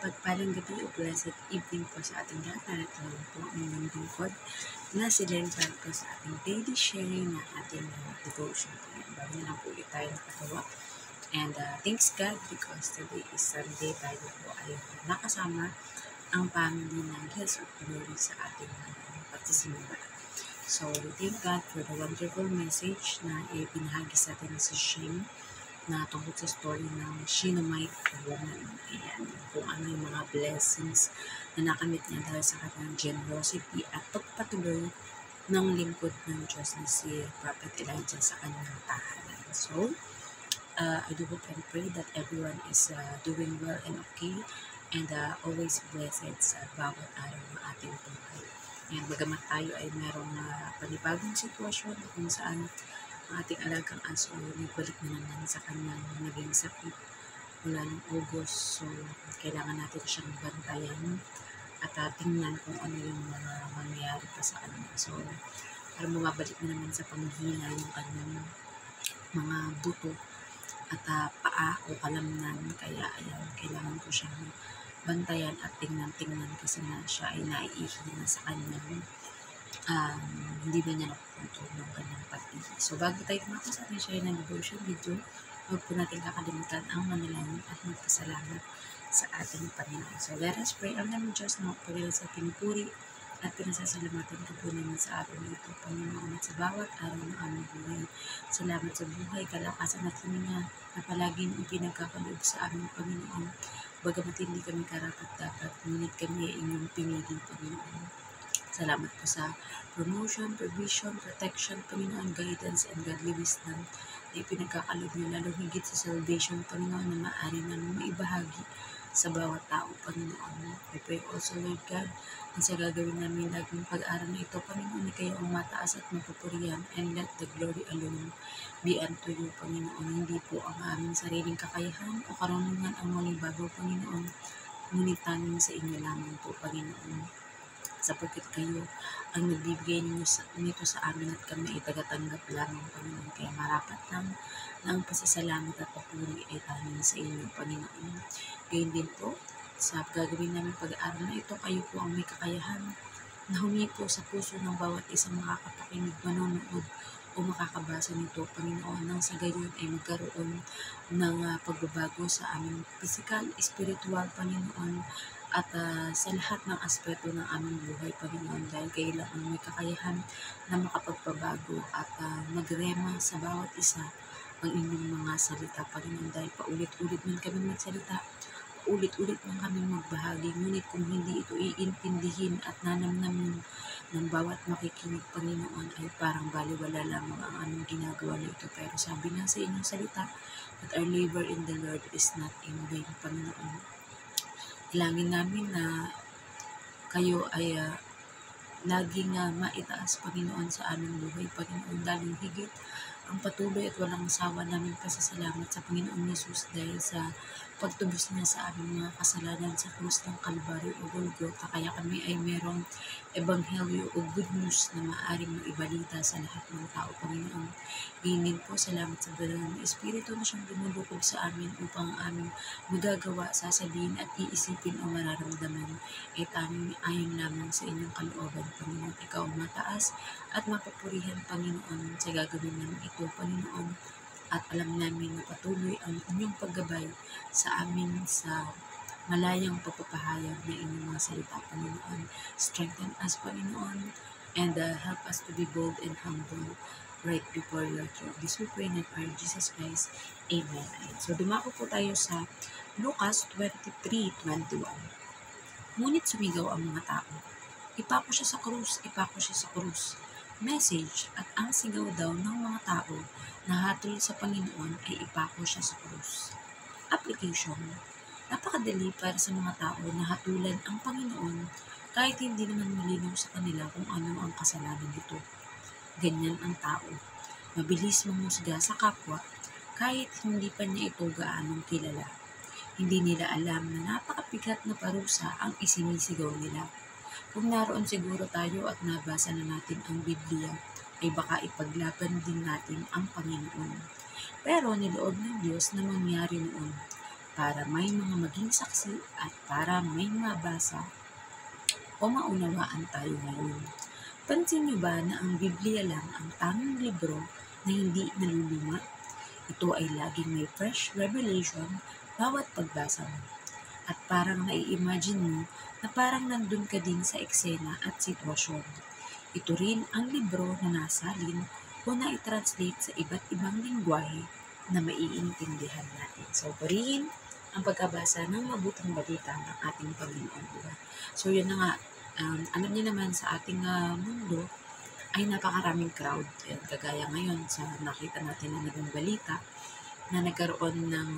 Mapagpalang gabi o blessed evening po sa ating lahat. Narito lang po ang inyong lingkod na si Len para po sa ating daily sharing na ating devotion. Bago na lang po ulit tayo nakagawa. And thanks God because today is Sunday. Tayo po ay nakasama ang family ng Hills of Glory sa ating pagsisimula. So, we thank God for the wonderful message na ibinahagi sa atin si Shane na tungkol sa story ng Shunammite woman. Ayan, kung ano yung mga blessings na nakamit niya dahil sa kanyang generosity at pagpatuloy ng lingkod ng Diyos na si Prophet Elijah sa kanyang tahanan. So, I do hope and pray that everyone is doing well and okay and always blessed sa bawat araw ng ating buhay. And bagamat tayo ay merong panibagong sitwasyon kung saan ang ating alagang aso ay nagbalik na naman sa kanyang naging sakit mula ng August. So, kailangan natin siyang bantayan at tingnan kung ano yung mga mangyayari pa sa kanya. So, para mababalik na naman sa panghina yung kanyang mga buto at paa o kalamnan. Kaya, ayan, kailangan ko siyang bantayan at tingnan kasi na siya ay naiihina sa kanyang hindi ba niya nakukontrol ng kanyang pag-ihi. So, bago tayo tumakos sa ating share ng devotion video, huwag po natin kakalimutan ang manalangin at magpasalamat sa ating Panginoon. So, let us pray. Ang namin Diyos na magpagala sa pinupuri at pinasasalamatan ka po namin sa araw na ito, Panginoon, at sa bawat araw ng aming buhay. Salamat sa buhay, kalakasan at hininga na palaging ipinagkakaloob sa aming Panginoon. Bagamat hindi kami karapat-dapat, ngunit kami ay inyong pinili, Panginoon. Salamat po sa promotion, provision, protection, Panginoon, guidance, and godly wisdom na ipinagkakaloob niyo, lalo higit sa salvation, Panginoon, na maaari namin maibahagi sa bawat tao, Panginoon. I pray also, Lord God, na sa gagawin namin laging pag-aaral na ito, Panginoon, na kayo ang mataas at mapupurihan, and let the glory alone be unto you, Panginoon. Hindi po ang aming sariling kakayahan o karunungan ang malibago, Panginoon, ngunit tanging sa inyo lamang po, Panginoon. Sapagkat kayo ang nagbibigay nito sa amin at kami ay tagatanggap lamang, Panginoon. Kaya marapat lang na ang pasasalamat at papuri ay tanging sa inyo, Panginoon. Gayun din po, sa gagawin namin pag-aaral na ito, kayo po ang may kakayahan na humipo sa puso ng bawat isang makakapakinig, manonood o makakabasa nito, Panginoon, nang sa gayon ay magkaroon ng pagbabago sa aming physical, spiritual, Panginoon, at sa lahat ng aspeto ng aming buhay, Panginoon, dahil kayo lang ang may kakayahan na makapagpabago at magrema sa bawat isa ang inyong mga salita, Panginoon, dahil paulit-ulit man kami magsalita, paulit-ulit man kami magbahagi, ngunit kung hindi ito iintindihin at nanamnamin ng bawat makikinig, Panginoon, ay parang baliwala lamang ang aming ginagawa na ito. Pero sabi nga sa inyong salita, that our labor in the Lord is not in vain, Panginoon. Ilangin namin na kayo ay laging maitaas, Panginoon, sa aming buhay, Panginoon, lalong higit ang patuloy at walang sawa namin pasasalamat sa Panginoon Jesus dahil sa pagtubos niya sa aming mga kasalanan sa krus ng Kalbaryo o Golgotha. Kaya kami ay merong ebanghelyo o good news na maaaring maibalita sa lahat ng tao, Panginoon. Ganyan po, salamat sa banal ng Espiritu na siyang dumulukog sa amin upang ang aming magagawa, sasabihin at iisipin o mararamdaman ay tanging ayon lamang sa inyong kalooban, Panginoon. Ikaw ang mataas at mapupurihan, Panginoon, sa gagawin namin ito, Panginoon, at alam namin na patuloy ang inyong paggabay sa amin sa malayang pagpapahayag na inyong mga salita, Panginoon. Strengthen us, Panginoon, and help us to be bold and humble right before your throne. This we pray in the name of Jesus Christ. Amen. So, dumako po tayo sa Lucas 23:21. Ngunit sumigaw ang mga tao, "Ipako siya sa krus, ipako siya sa krus." Message at ang sigaw daw ng mga tao na hatol sa Panginoon ay ipako siya sa krus. Application: napakadali para sa mga tao na hatulan ang Panginoon kahit hindi naman malinaw sa kanila kung ano ang kasalanan nito. Ganyan ang tao. Mabilis mangusga sa kapwa kahit hindi pa niya ito gaanong kilala. Hindi nila alam na napakabigat na parusa ang isinisigaw nila. Kung naroon siguro tayo at nabasa na natin ang Biblia, ay baka ipaglaban din natin ang Panginoon. Pero niloob ng Diyos na mangyari noon. para may mga maging saksi at para may mabasa o maunawaan tayo ngayon. Pansin niyo ba na ang Biblia lang ang tanging libro na hindi naluluma? Ito ay laging may fresh revelation bawat pagbasa mo. At parang nai-imagine mo na parang nandun ka din sa eksena at sitwasyon. Ito rin ang libro na nasalin o na-translate sa iba't ibang lingwahe na maiintindihan natin. So, purihin ang pagkabasa ng mabuting balita ng ating Panginoon. Diba? So, yun na nga. Alam niyo naman sa ating mundo ay napakaraming crowd. Kagaya ngayon sa nakita natin na naging balita na nagkaroon ng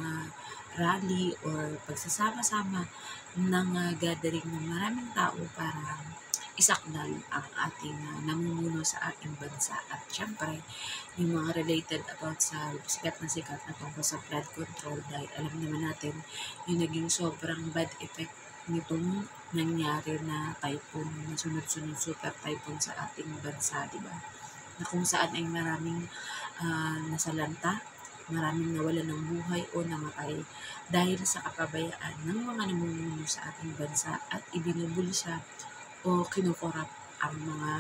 rally or pagsasama-sama ng gathering ng maraming tao para isakdal ang ating namumuno sa ating bansa. At syempre, yung mga related about sa sikat na tungkol sa flood control dahil alam naman natin yung naging sobrang bad effect nitong nangyari na typhoon, na sunod-sunod super typhoon sa ating bansa, di ba? Na kung saan ay maraming nasalanta, maraming nawalan ng buhay o namatay dahil sa kapabayaan ng mga namumuno sa ating bansa at ibinubulsa o kinukorap ang mga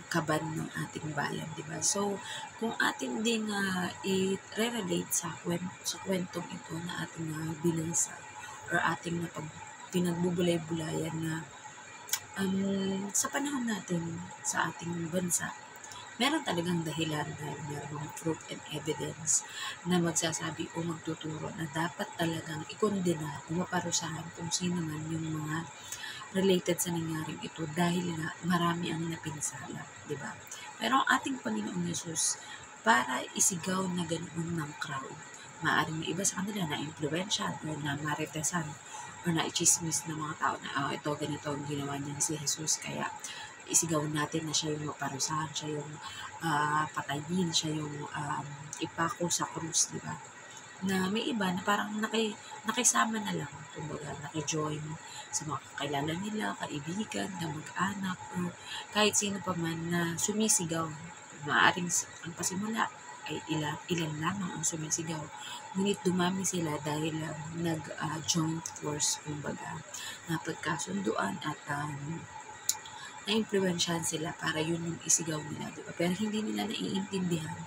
kaban ng ating bayan, di ba? So, kung atin ding i-relate sa kwentong ito na ating binasa or ating pinagbubulay-bulayan na sa panahon natin sa ating bansa, meron talagang dahilan dahil meron mga proof and evidence na magsasabi o magtuturo na dapat talagang ikondena o maparusahan kung sino man yung mga related sa nangyaring ito dahil nga marami ang napinsala, di ba? Pero ang ating Panginoong Yesus, para isigaw na ganoon ng crowd, maaaring may iba sa kanila na influensya o na maritesan o na ichismis ng mga tao na ito ganito ang ginawa niya si Jesus, kaya isigaw natin na siya yung maparusahan, siya yung patayin, siya yung ipako sa krus, di ba? Na may iba na parang nakisama na lang, kumbaga nakijoin sa mga kakilala nila, kaibigan, kamag-anak, o kahit sino pa man na sumisigaw. Maaaring ang pasimula ay ilan lamang ang sumisigaw. Ngunit dumami sila dahil nag-joint force, kumbaga, na pagkasunduan at na-influensyahan sila para yun yung isigaw nila, diba? Pero hindi nila naiintindihan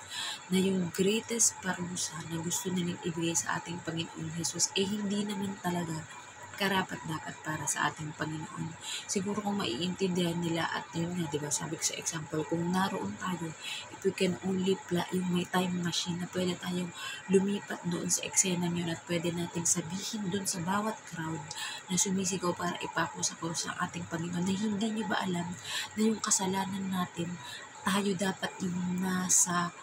na yung greatest parusa na gusto nilang ibigay sa ating Panginoon Jesus hindi naman talaga karapat-dapat para sa ating Panginoon. Siguro kung maiintindihan nila at yun nga, diba, sabi ko sa example, kung naroon tayo, if we can only yung may time machine na pwede tayong lumipat doon sa eksena yun at pwede nating sabihin doon sa bawat crowd na sumisigaw para ipako sa krus ng ating Panginoon na hindi niyo ba alam na yung kasalanan natin, tayo dapat yung nasa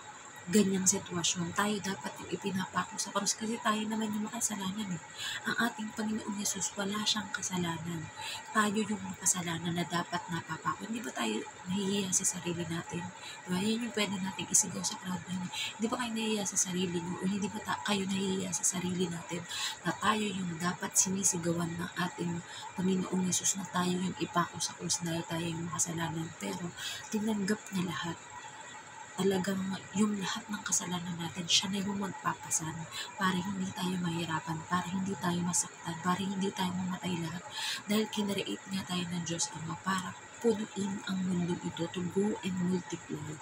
ganyang sitwasyon, tayo dapat yung ipinapako sa krus kasi tayo naman yung makasalanan eh. Ang ating Panginoong Yesus, wala siyang kasalanan. Tayo yung makasalanan na dapat napapako. Hindi ba tayo nahihiya sa sarili natin? Diba? Yan yung pwede nating isigaw sa crowd na yun. Hindi ba kayo nahihiya sa sarili mo? O hindi ba kayo nahihiya sa sarili natin na tayo yung dapat sinisigawan ng ating Panginoong Yesus na tayo yung ipako sa krus dahil tayo yung makasalanan. Pero tinanggap niya lahat. Talagang yung lahat ng kasalanan natin, siya na yung magpapasan para hindi tayo mahirapan, para hindi tayo masaktan, para hindi tayo mamatay lahat. Dahil kinreate nga tayo ng Diyos Ama para punuin ang mundo ito to go and multiply.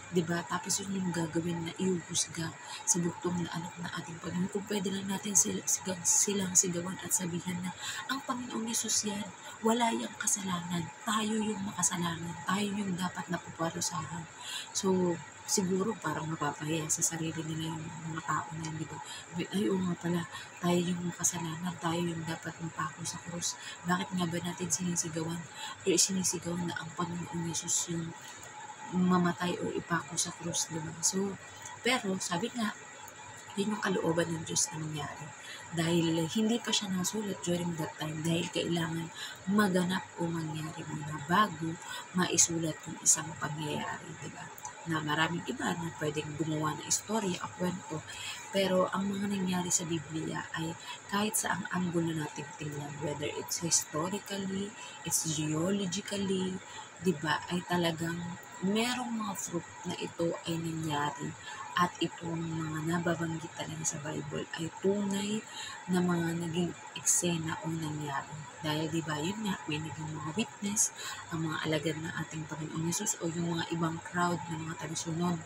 Diba? Tapos yun yung gagawin na iuhusga sa buktong na anak na ating Panginoon. Kung pwede lang natin silang sigawan at sabihan na ang Panginoong Yesus yan, wala yung kasalanan. Tayo yung makasalanan. Tayo yung dapat napuparusahan. So, siguro parang mapapahiya sa sarili nila yung mga tao na yun, diba? Ay, oo nga pala, tayo yung makasalanan, tayo yung dapat mapako sa krus. Bakit nga ba natin sinisigawan o sinisigaw na ang Panginoong Yesus yung mamatay o ipako sa krus, diba? So, pero sabi nga, yun yung kalooban ng Diyos na nangyari. Dahil hindi pa siya nasulat during that time dahil kailangan maganap o mangyari muna bago maisulat yung isang pangyayari, diba? Na maraming iba na pwedeng gumawa ng istorya o kwento. Pero ang mga nangyari sa Biblia ay kahit sa ang anggulo natin tingnan, whether it's historically, it's geologically, diba, ay talagang merong mga fruit na ito ay nangyari at itong mga nababanggit talaga sa Bible ay tunay na mga naging eksena o nangyari. Dahil di ba yun nga, may naging mga witness, ang mga alagad ng ating Panginoon Yesus o yung mga ibang crowd na mga talusunod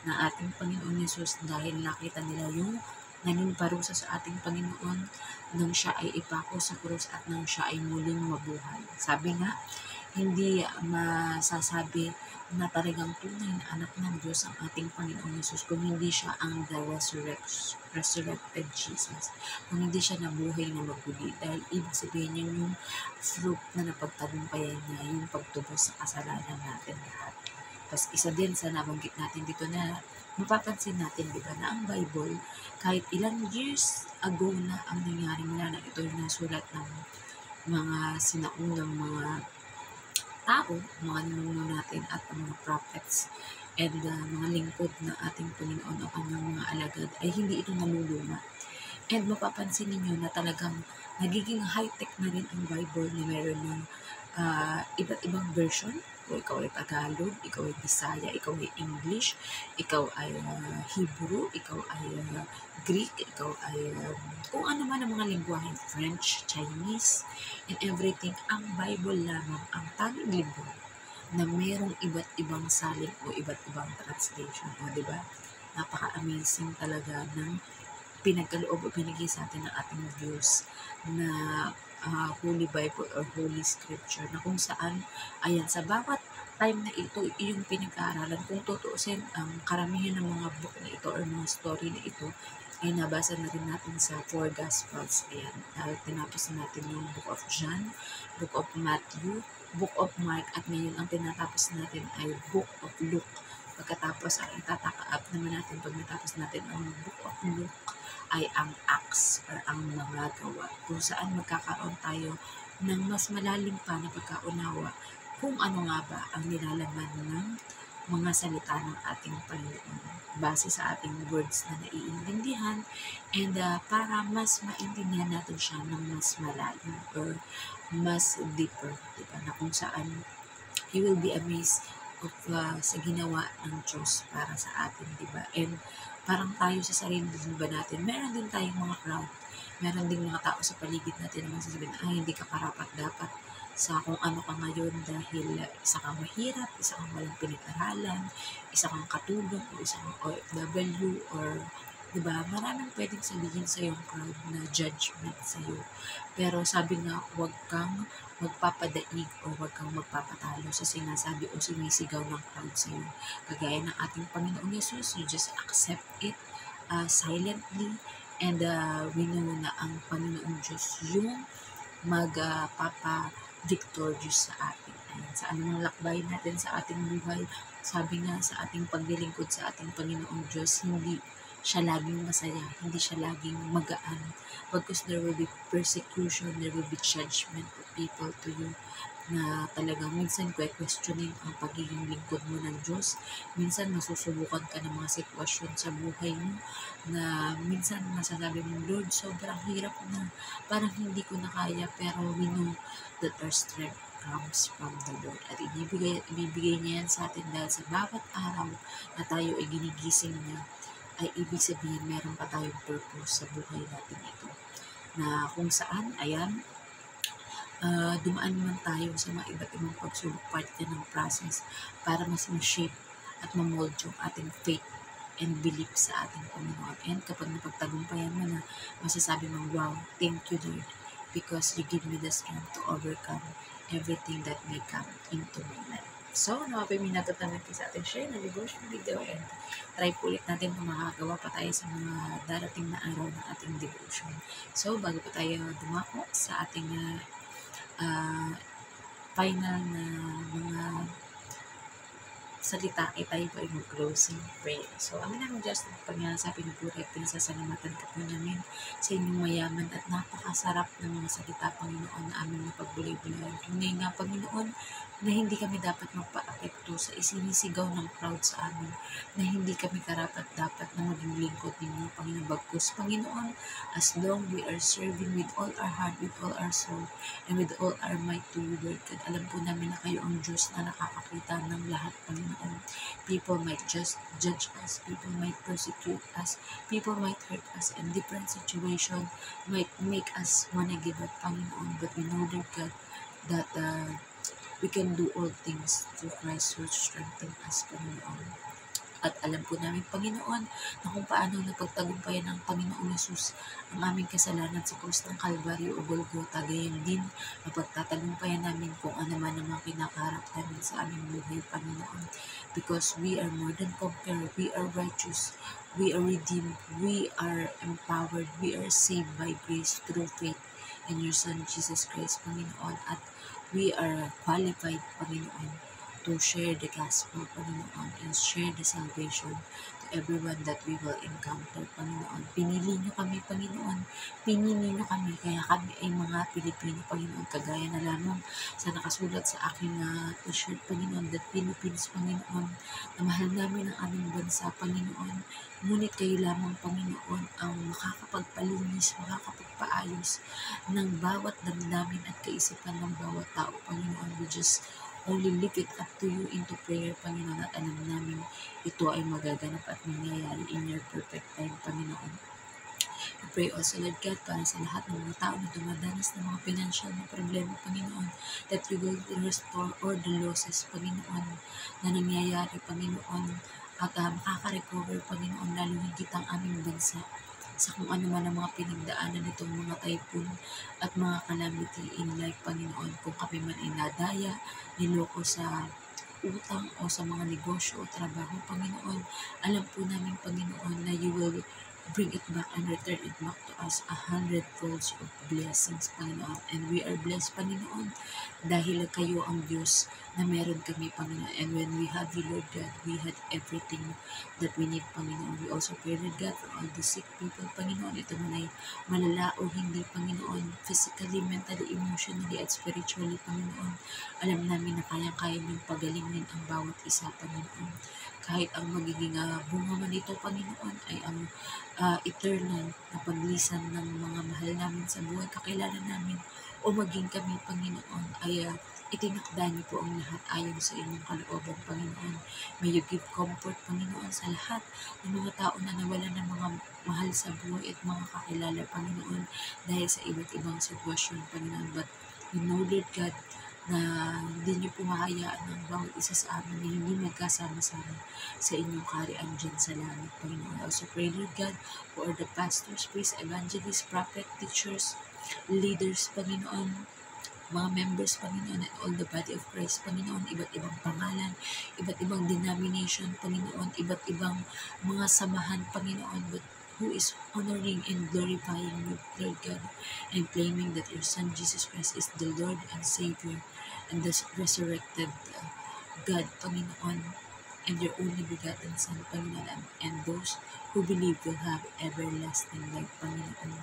na ating Panginoon Yesus dahil nakita nila yung naging parusa sa ating Panginoon nang siya ay ipako sa krus at nang siya ay muling mabuhay. Sabi nga, hindi masasabi na talagang tunay na anak ng Diyos ang ating Panginoon Yesus kung hindi siya ang the resurrected Jesus. Kung hindi siya nabuhay na maguli. Dahil ibig sabihin niya yung fruit na napagtagumpayan niya, yung pagtubos sa kasalanan natin lahat. Tapos isa din sa nabanggit natin dito na mapapansin natin, di ba, na ang Bible, kahit ilang years ago na ang nangyari mula na ito yung nasulat ng mga sinaunang mga tao, mga ninuno natin at ang mga prophets and mga lingkod na ating Panginoon o kanyang mga alagad ay hindi ito naluluma. And mapapansin ninyo na talagang nagiging high-tech na rin ang Bible na meron ng iba't ibang version. O ikaw ay Tagalog, ikaw ay Bisaya, ikaw ay English, ikaw ay Hebrew, ikaw ay Greek, ikaw ay kung ano man ang mga lingwahe, French, Chinese, and everything. Ang Bible lamang ang tanging libro na mayroong iba't ibang salin o iba't ibang translation. O, diba? Napaka-amazing talaga ng pinagkaloob o pinigay sa atin ng ating Diyos na Holy Bible or Holy Scripture na kung saan, ayan, sa bawat time na ito, yung pinag-aaralan, kung tutuusin, ang karamihan ng mga book na ito or mga story na ito, ay nabasa na rin natin sa 4 Gospels. Ayan, dahil tinapos natin yung Book of John, Book of Matthew, Book of Mark, at ngayon ang tinatapos natin ay Book of Luke. Pagkatapos, ang itataka-up naman natin pag natapos natin ang Book of Luke ay ang Acts or ang mga gawa, kung saan magkakaroon tayo ng mas malalim pa na pagkaunawa kung ano nga ba ang nilalaman ng mga salita ng ating Panginoon base sa ating words na naiintindihan and para mas maintindihan natin siya ng mas malalim or mas deeper, diba? Na kung saan you will be amazed of sa ginawa ng Diyos para sa atin, diba? And parang tayo sa sarili din ba natin, meron din tayong mga crowd, meron din mga tao sa paligid natin na magsasabihin, ay, hindi ka karapat dapat sa kung ano ka ngayon dahil isa kang mahirap, isa kang walang pinag-aralan, isa kang katulong, o isa kang OFW, or diba, maraming pwedeng sabihin sa yung crowd na judgment sa iyo. Pero sabi nga, huwag kang magpapadaig o huwag kang magpapatalo sa sinasabi o sinisigaw ng crowd sa iyo. Kagaya ng ating Panginoon Yesus, you just accept it silently and we know na ang Panginoon Diyos yung magpapa-victorious sa atin. Ayan, sa anumang lakbay natin sa ating buhay, sabi nga sa ating paglilingkod sa ating Panginoong Diyos, hindi siya laging masaya, hindi siya laging magaan. Because there will be persecution, there will be judgment of people to you na talagang minsan questioning ang pagiging lingkod mo ng Diyos. Minsan masusubukan ka ng mga sitwasyon sa buhay mo na minsan masasabi mo, Lord, sobrang hirap na, parang hindi ko na kaya, pero we know that our strength comes from the Lord. At ibibigay niya yan sa atin dahil sa bawat araw na tayo ay ginigising niya, ay ibig sabihin meron pa tayong purpose sa buhay natin ito. Na kung saan, ayan, dumaan man tayo sa mga iba't ibang pagsubok, part yan ng process para mas ma-shape at ma-mold yung ating faith and belief sa ating Panginoon. And kapag napagtagumpayan mo na, masasabi mong, wow, thank you Lord, because you give me the strength to overcome everything that may come into my life. So, may natutunan kayo sa ating share na devotion video and try po ulit natin kung makakagawa pa tayo sa mga darating na araw ng ating devotion. So, bago pa tayo dumako sa ating final na mga salita, ay tayo po ay mag-closing prayer. So, amin namin Diyos na pagnyasa, pinupuri at pinasasalamatan ka po namin sa inyong mayaman at napakasarap ng mga salita, Panginoon, na aming napagbulay-bulayan. Tunay nga, Panginoon, na hindi kami dapat magpa-apekto sa isinisigaw ng crowd sa amin, na hindi kami karapat-dapat na maging lingkod ninyo, Panginoon. Bagkus, Panginoon, as long we are serving with all our heart, with all our soul, and with all our might to you, Lord God, alam po namin na kayo ang Diyos na nakakakita ng lahat, Panginoon. Panginoon. People might just judge us, people might persecute us, people might hurt us, and different situation might make us wanna give up, Panginoon. But we know, Lord God, that we can do all things through Christ who strengthens us, Panginoon. At alam po namin, Panginoon, na kung paano napagtagumpayan ng Panginoong Yesus ang aming kasalanan sa krus ng Kalbaryo o Golgota, gayon din mapagtatagumpayan namin kung ano man ang mga kinakaharap namin sa aming buhay, Panginoon. Because we are more than conqueror, we are righteous, we are redeemed, we are empowered, we are saved by grace through faith in your Son, Jesus Christ, Panginoon. At we are qualified, Panginoon, to share the gospel, Panginoon, and share the salvation to everyone that we will encounter, Panginoon. Pinili niyo kami, Panginoon. Pinili niyo kami, kaya kami ay mga Pilipino, Panginoon. Kagaya na lamang sa nakasulat sa aking t-shirt, Panginoon, that Philippines, Panginoon, na mahal namin ang aming bansa, Panginoon. Ngunit kayo lamang, Panginoon, ang makakapagpalunis, makakapagpaayos ng bawat damdamin at kaisipan ng bawat tao, Panginoon. We just only lift it up to you into prayer, Panginoon, at alam namin ito ay magaganap at mangyayari in your perfect time, Panginoon. We pray also, Lord God, para sa lahat ng mga tao na dumadanas ng mga financial na problema, Panginoon, that you will restore all the losses, Panginoon, na nangyayari, Panginoon, at makaka-recover, Panginoon, lalo higit ang aming bansa sa kung ano man ang mga pinagdaanan nitong mga typhoon at mga calamity in life, Panginoon. Kung kami man ay nadaya, niloko sa utang o sa mga negosyo o trabaho, Panginoon, alam po namin, Panginoon, na you will bring it back and return it back to us 100-folds of blessings, Panginoon. And we are blessed, Panginoon, dahil kayo ang Diyos na meron kami, Panginoon. And when we have you, Lord God, we had everything that we need, Panginoon. We also pray, Lord God, for all the sick people, Panginoon. Ito man ay malala o hindi, Panginoon, physically, mentally, emotionally, at spiritually, Panginoon. Alam namin na kayang-kaya niyong pagalingin ang bawat isa, Panginoon. Kahit ang magiging bunga man ito, Panginoon, ay ang eternal na paglisan ng mga mahal namin sa buhay, kakilala namin, o maging kami, Panginoon, ay itinakda niyo po ang lahat ayon sa inyong kalooban, Panginoon. May you give comfort, Panginoon, sa lahat ng mga tao na nawalan ng mga mahal sa buhay at mga kakilala, Panginoon, dahil sa iba't ibang sitwasyon, Panginoon. But we know, Lord God, na hindi niyo po mahayaan ang bawat isa sa amin na hindi magkasama-sama sa inyong kaharian dyan sa langit, Panginoon. I also pray, Lord God, for the pastors, priests, evangelists, prophet, teachers, leaders, Panginoon, mga members, Panginoon, and all the body of Christ, Panginoon, iba't ibang pangalan, iba't ibang denomination, Panginoon, iba't ibang mga samahan, Panginoon, but who is honoring and glorifying you, Lord God, and claiming that your Son, Jesus Christ, is the Lord and Savior and the resurrected God, Panginoon, and your only begotten Son, Panginoon, and those who believe will have everlasting life, Panginoon.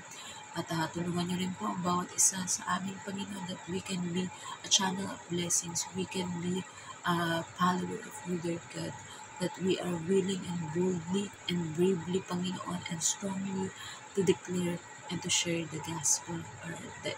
At tulungan niyo rin po ang bawat isa sa aming, Panginoon, that we can be a channel of blessings, we can be a follower of you, Lord God, that we are willing and boldly and bravely, Panginoon, and strongly to declare and to share the gospel or the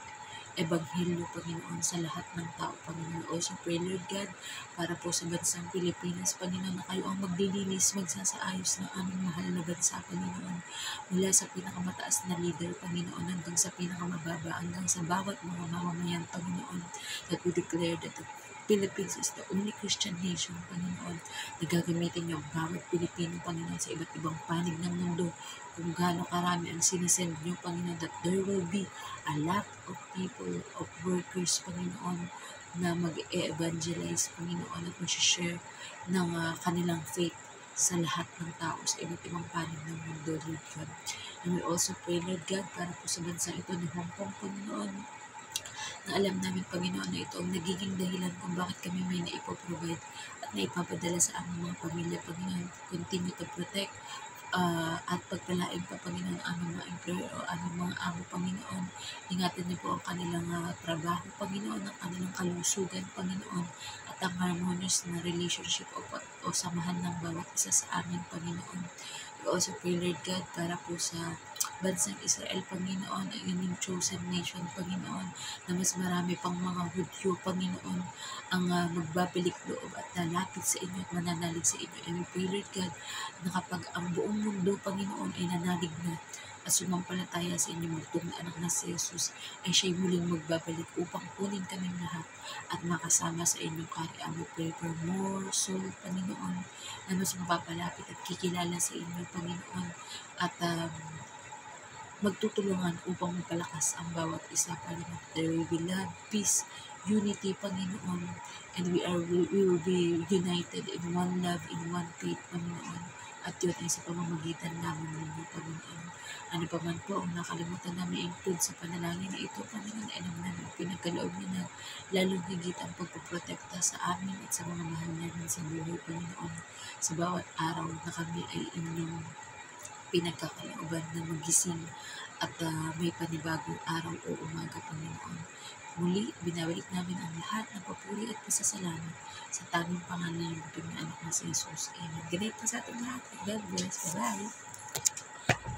Ebanghelyo, Panginoon, sa lahat ng tao, Panginoon. Also pray, Lord God, para po sa bansang Pilipinas, Panginoon, na kayo ang maglilinis, magsasaayos ng aming mahal na bansa, Panginoon, mula sa pinakamataas na leader, Panginoon, hanggang sa pinakamababa, hanggang sa bawat mga mamamayan, Panginoon, that we declare that the Philippines is the only Christian nation, Panginoon, na gagamitin niyo ang bawat Pilipino, Panginoon, sa iba't ibang panig ng mundo, kung gaano karami ang sinisend niyo, Panginoon, that there will be a lot of people, of workers, Panginoon, na mag-evangelize, Panginoon, at mag-share ng kanilang faith sa lahat ng tao, sa iba't ibang panig ng mundo, Lord God. And we also pray, Lord God, para po sa bansa ito ng Hong Kong, Panginoon, na alam namin, Panginoon, na ito ang nagiging dahilan kung bakit kami may naipoprovide at naipapadala sa aming mga pamilya, Panginoon. Continue to protect at pagpalain pa, Panginoon, aming mga employer o aming mga amo, Panginoon. Ingatan niyo po ang kanilang trabaho, Panginoon, ang kanilang kalusugan, Panginoon, at ang harmonious na relationship o samahan ng bawat isa sa amin, Panginoon. We also pray, Lord God, para po sa bansang Israel, Panginoon, ang inyong chosen nation, Panginoon, na mas marami pang mga Hudyo, Panginoon, ang magbabalik loob at lalapit sa inyo at mananalig sa inyo. And we pray, Lord God, na kapag ang buong mundo, Panginoon, ay nanalig na at sumampalataya sa inyong bugtong na anak na si Jesus, ay siya'y muling magbabalik upang kunin kaming lahat at makasama sa inyong kaharian. We pray for more soul, Panginoon, na mas mapapalapit at kikilala sa inyo, Panginoon, at magtutulungan upang mapalakas ang bawat isa, Panginoon. There will be love, peace, unity, Panginoon, and we will be united in one love, in one faith, Panginoon. At yun ay sa pamamagitan namin ninyo, Panginoon. Ano pa man po ang nakalimutan namin include sa panalangin na ito, Panginoon, ay naman namin pinagkaloob niyo na lalong higit ang pagpuprotekta sa amin at sa mga mahal namin sa buhay, Panginoon. Sa bawat araw na kami ay inyong pinagkakalooban na magising at may panibagong araw o umaga, Panginoon. Muli, binabalik namin ang lahat ng papuri at pasasalamat sa tanging pangalan ng anak na si Jesus. Amen. Ganit po sa ating lahat. God bless. Bye-bye.